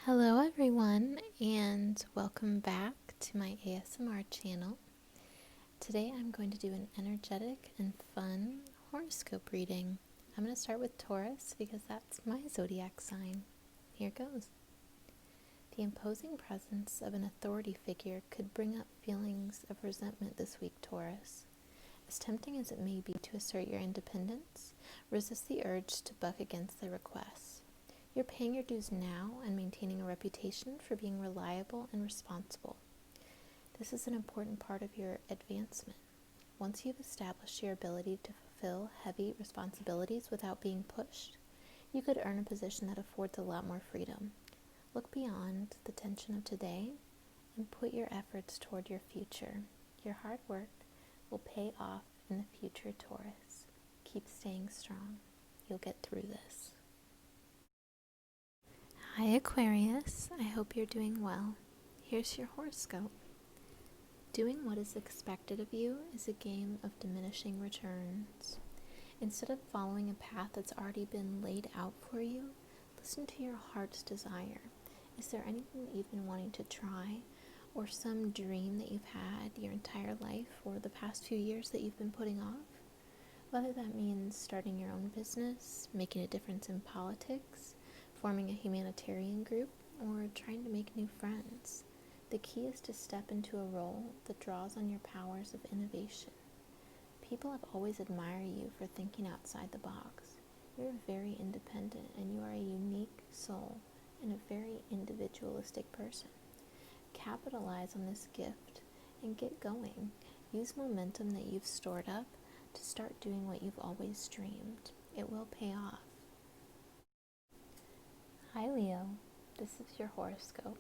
Hello everyone and welcome back to my ASMR channel. Today I'm going to do an energetic and fun horoscope reading. I'm going to start with Taurus because that's my zodiac sign. Here goes. The imposing presence of an authority figure could bring up feelings of resentment this week, Taurus. As tempting as it may be to assert your independence, resist the urge to buck against their requests. You're paying your dues now and maintaining a reputation for being reliable and responsible. This is an important part of your advancement. Once you've established your ability to fulfill heavy responsibilities without being pushed, you could earn a position that affords a lot more freedom. Look beyond the tension of today and put your efforts toward your future. Your hard work will pay off in the future, Taurus. Keep staying strong. You'll get through this. Hi Aquarius, I hope you're doing well. Here's your horoscope. Doing what is expected of you is a game of diminishing returns. Instead of following a path that's already been laid out for you, listen to your heart's desire. Is there anything that you've been wanting to try, or some dream that you've had your entire life or the past few years that you've been putting off? Whether that means starting your own business, making a difference in politics, forming a humanitarian group, or trying to make new friends. The key is to step into a role that draws on your powers of innovation. People have always admired you for thinking outside the box. You're very independent and you are a unique soul and a very individualistic person. Capitalize on this gift and get going. Use momentum that you've stored up to start doing what you've always dreamed. It will pay off. Hi Leo, this is your horoscope.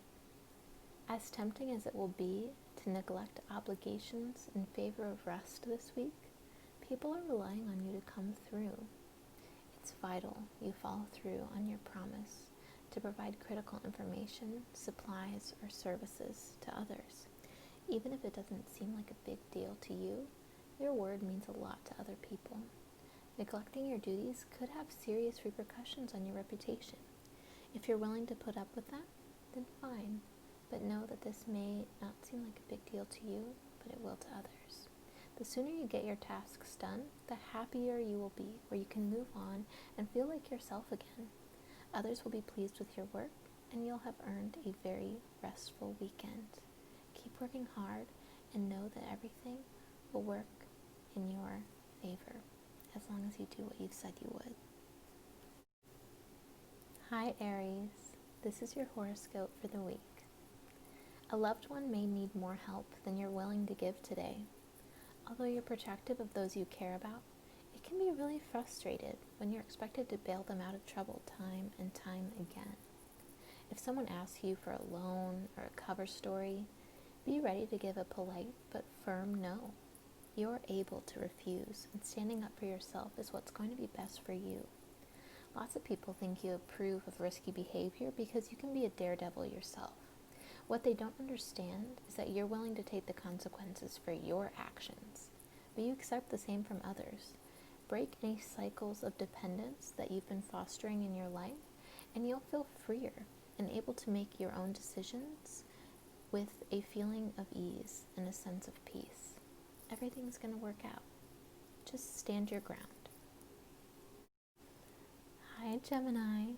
As tempting as it will be to neglect obligations in favor of rest this week, people are relying on you to come through. It's vital you follow through on your promise to provide critical information, supplies, or services to others. Even if it doesn't seem like a big deal to you, your word means a lot to other people. Neglecting your duties could have serious repercussions on your reputation. If you're willing to put up with that, then fine, but know that this may not seem like a big deal to you, but it will to others. The sooner you get your tasks done, the happier you will be, where you can move on and feel like yourself again. Others will be pleased with your work, and you'll have earned a very restful weekend. Keep working hard and know that everything will work in your favor, as long as you do what you've said you would. Hi Aries, this is your horoscope for the week. A loved one may need more help than you're willing to give today. Although you're protective of those you care about, it can be really frustrated when you're expected to bail them out of trouble time and time again. If someone asks you for a loan or a cover story, be ready to give a polite but firm no. You're able to refuse, and standing up for yourself is what's going to be best for you. Lots of people think you approve of risky behavior because you can be a daredevil yourself. What they don't understand is that you're willing to take the consequences for your actions, but you accept the same from others. Break any cycles of dependence that you've been fostering in your life, and you'll feel freer and able to make your own decisions with a feeling of ease and a sense of peace. Everything's going to work out. Just stand your ground. Hi Gemini,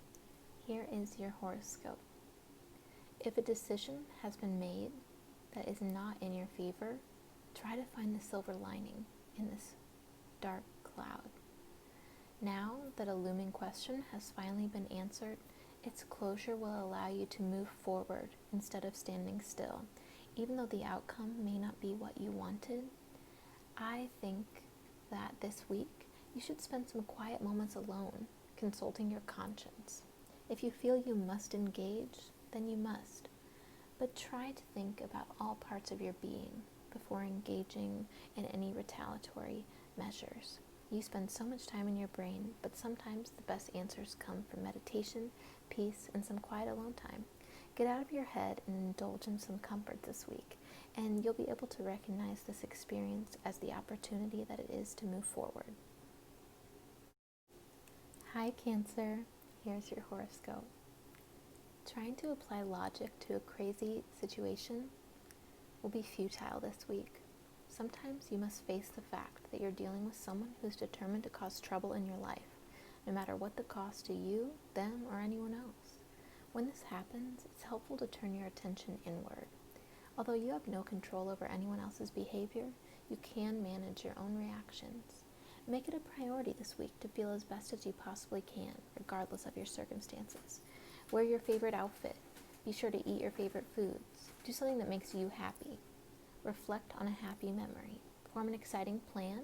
here is your horoscope. If a decision has been made that is not in your favor, try to find the silver lining in this dark cloud. Now that a looming question has finally been answered, its closure will allow you to move forward instead of standing still. Even though the outcome may not be what you wanted, I think that this week you should spend some quiet moments alone, consulting your conscience. If you feel you must engage, then you must. But try to think about all parts of your being before engaging in any retaliatory measures. You spend so much time in your brain, but sometimes the best answers come from meditation, peace, and some quiet alone time. Get out of your head and indulge in some comfort this week, and you'll be able to recognize this experience as the opportunity that it is to move forward. Hi Cancer, here's your horoscope. Trying to apply logic to a crazy situation will be futile this week. Sometimes you must face the fact that you're dealing with someone who's determined to cause trouble in your life, no matter what the cost to you, them, or anyone else. When this happens, it's helpful to turn your attention inward. Although you have no control over anyone else's behavior, you can manage your own reactions. Make it a priority this week to feel as best as you possibly can, regardless of your circumstances. Wear your favorite outfit. Be sure to eat your favorite foods. Do something that makes you happy. Reflect on a happy memory. Form an exciting plan,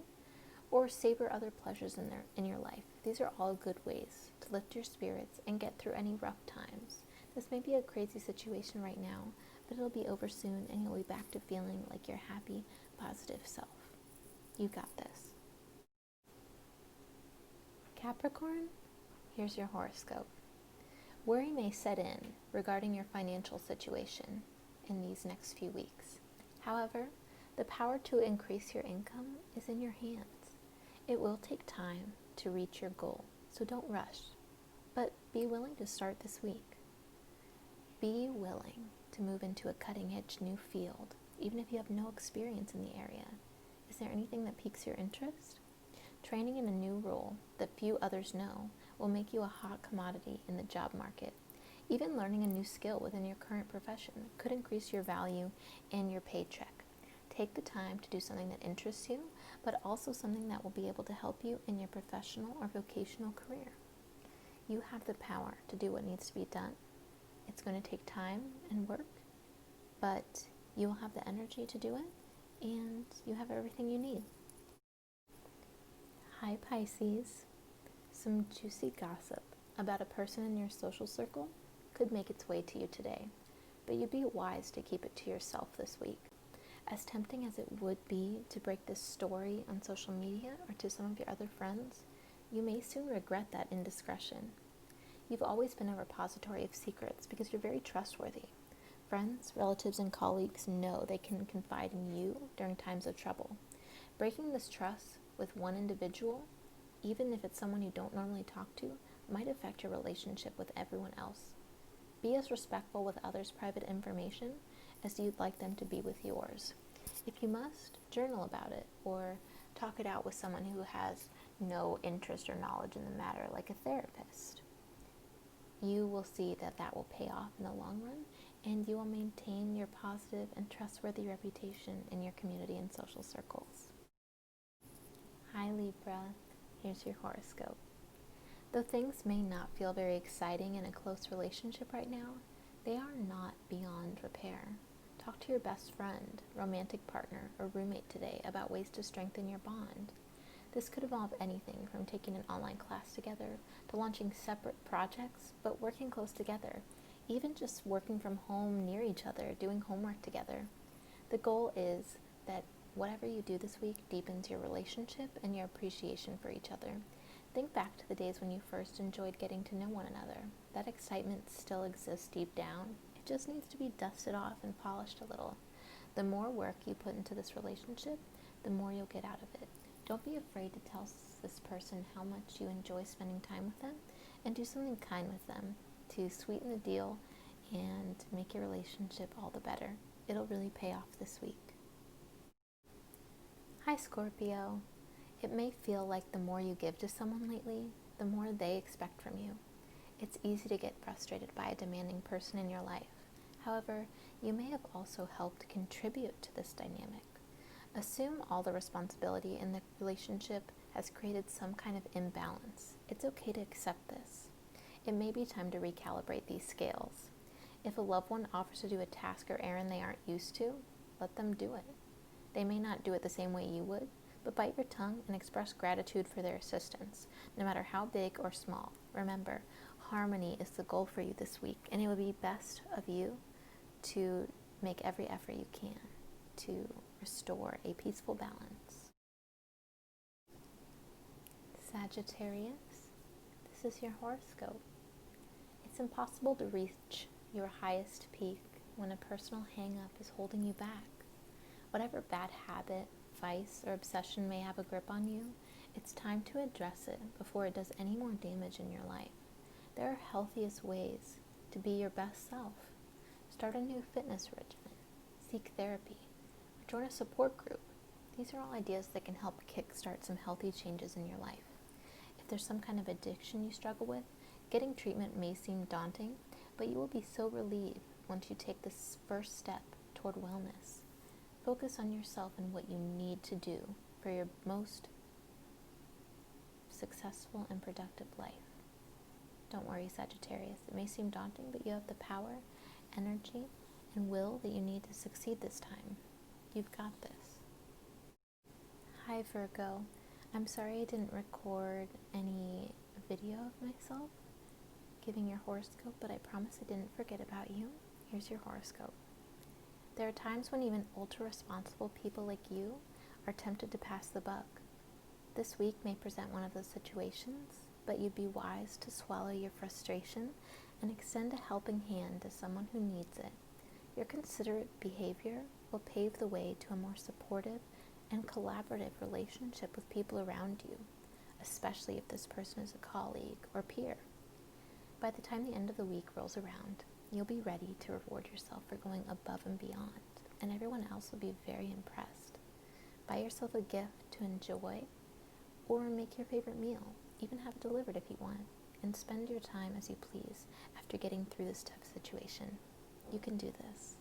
or savor other pleasures in your life. These are all good ways to lift your spirits and get through any rough times. This may be a crazy situation right now, but it'll be over soon and you'll be back to feeling like your happy, positive self. You got this. Capricorn, here's your horoscope. Worry may set in regarding your financial situation in these next few weeks. However, the power to increase your income is in your hands. It will take time to reach your goal, so don't rush, but be willing to start this week. Be willing to move into a cutting-edge new field, even if you have no experience in the area. Is there anything that piques your interest? Training in a new role that few others know will make you a hot commodity in the job market. Even learning a new skill within your current profession could increase your value and your paycheck. Take the time to do something that interests you, but also something that will be able to help you in your professional or vocational career. You have the power to do what needs to be done. It's going to take time and work, but you will have the energy to do it, and you have everything you need. Hi Pisces. Some juicy gossip about a person in your social circle could make its way to you today, but you'd be wise to keep it to yourself this week. As tempting as it would be to break this story on social media or to some of your other friends, you may soon regret that indiscretion. You've always been a repository of secrets because you're very trustworthy. Friends, relatives, and colleagues know they can confide in you during times of trouble. Breaking this trust with one individual, even if it's someone you don't normally talk to, might affect your relationship with everyone else. Be as respectful with others' private information as you'd like them to be with yours. If you must, journal about it or talk it out with someone who has no interest or knowledge in the matter, like a therapist. You will see that that will pay off in the long run, and you will maintain your positive and trustworthy reputation in your community and social circles. Hi Libra, here's your horoscope. Though things may not feel very exciting in a close relationship right now, they are not beyond repair. Talk to your best friend, romantic partner, or roommate today about ways to strengthen your bond. This could involve anything from taking an online class together to launching separate projects, but working close together, even just working from home near each other, doing homework together. The goal is that whatever you do this week deepens your relationship and your appreciation for each other. Think back to the days when you first enjoyed getting to know one another. That excitement still exists deep down. It just needs to be dusted off and polished a little. The more work you put into this relationship, the more you'll get out of it. Don't be afraid to tell this person how much you enjoy spending time with them, and do something kind with them to sweeten the deal and make your relationship all the better. It'll really pay off this week. Hi Scorpio. It may feel like the more you give to someone lately, the more they expect from you. It's easy to get frustrated by a demanding person in your life. However, you may have also helped contribute to this dynamic. Assume all the responsibility in the relationship has created some kind of imbalance. It's okay to accept this. It may be time to recalibrate these scales. If a loved one offers to do a task or errand they aren't used to, let them do it. They may not do it the same way you would, but bite your tongue and express gratitude for their assistance, no matter how big or small. Remember, harmony is the goal for you this week, and it would be best of you to make every effort you can to restore a peaceful balance. Sagittarius, this is your horoscope. It's impossible to reach your highest peak when a personal hang-up is holding you back. Whatever bad habit, vice, or obsession may have a grip on you, it's time to address it before it does any more damage in your life. There are healthiest ways to be your best self. Start a new fitness regimen, seek therapy, or join a support group. These are all ideas that can help kickstart some healthy changes in your life. If there's some kind of addiction you struggle with, getting treatment may seem daunting, but you will be so relieved once you take this first step toward wellness. Focus on yourself and what you need to do for your most successful and productive life. Don't worry, Sagittarius. It may seem daunting, but you have the power, energy, and will that you need to succeed this time. You've got this. Hi, Virgo. I'm sorry I didn't record any video of myself giving your horoscope, but I promise I didn't forget about you. Here's your horoscope. There are times when even ultra-responsible people like you are tempted to pass the buck. This week may present one of those situations, but you'd be wise to swallow your frustration and extend a helping hand to someone who needs it. Your considerate behavior will pave the way to a more supportive and collaborative relationship with people around you, especially if this person is a colleague or peer. By the time the end of the week rolls around, you'll be ready to reward yourself for going above and beyond, and everyone else will be very impressed. Buy yourself a gift to enjoy, or make your favorite meal, even have it delivered if you want, and spend your time as you please after getting through this tough situation. You can do this.